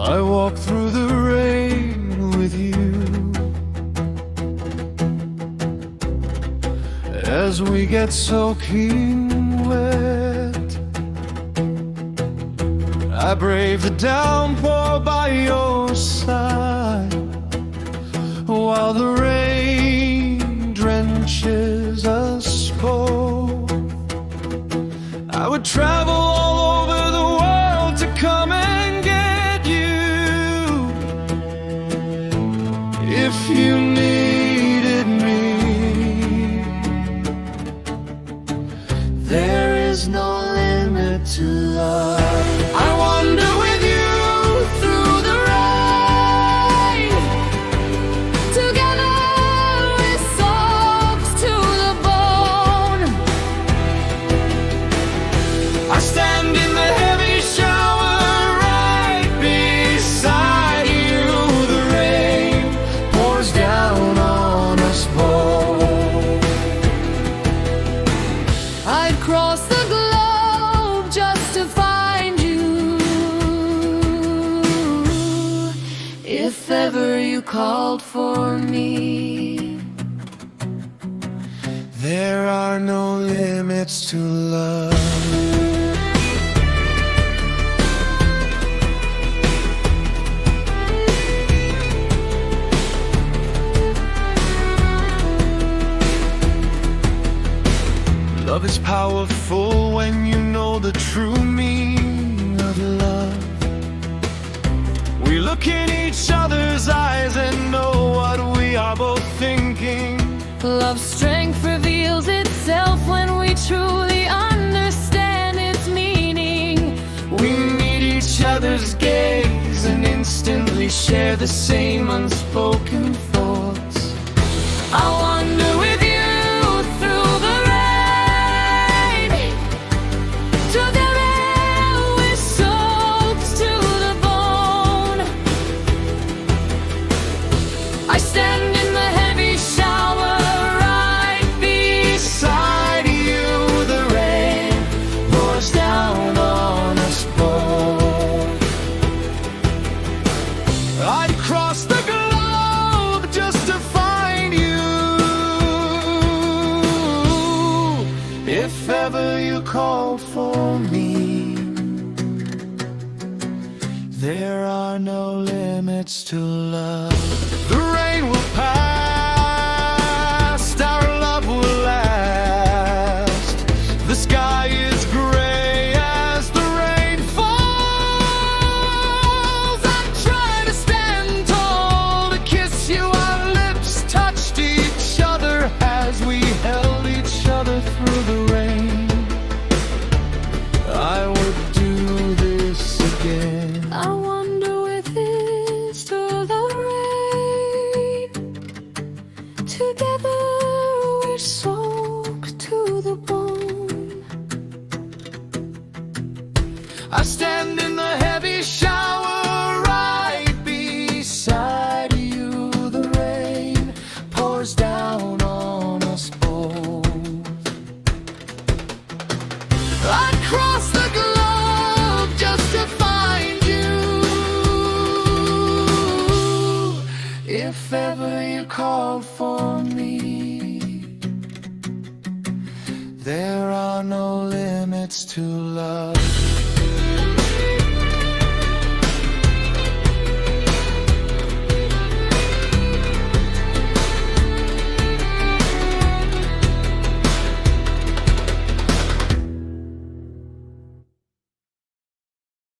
I walk through the rain with you as we get soaking wet. I brave the downpour by your side while the rain drenches us both. I would travel all over the world to come and get you if you needed me. There is no limit to love. I wander with you through the rain. Together we're soaked to the bone. I stand in the heavy shower right beside you. The rain pours down on us both. I'd cross the globe just to find you if ever you called for me. There are no limits to love. Love is powerful when you know the true meaning of love. We look in each other's eyes and know what we are both thinking. Love's strength reveals itself when we truly understand its meaning. We meet each other's gaze and instantly share the same unspoken thoughts. I wander with you through the rain. Together we're soaked to the bone. I stand in the heavy shower right beside you. The rain pours down on us both. I'd cross the globe just to find you if ever you called for me. There are no limits to love. The rain will pass, our love will last. The sky is gray as the rain falls. I'm trying to stand tall to kiss you. Our lips touched each other as we held each other through the rain. I would do this again. I wander with this through the rain. Together we're soaked to the bone. I stand in the heavy shower right beside you. The rain pours down on us both. I'd cross the globe just to find you if ever you called for me. There are no limits to love.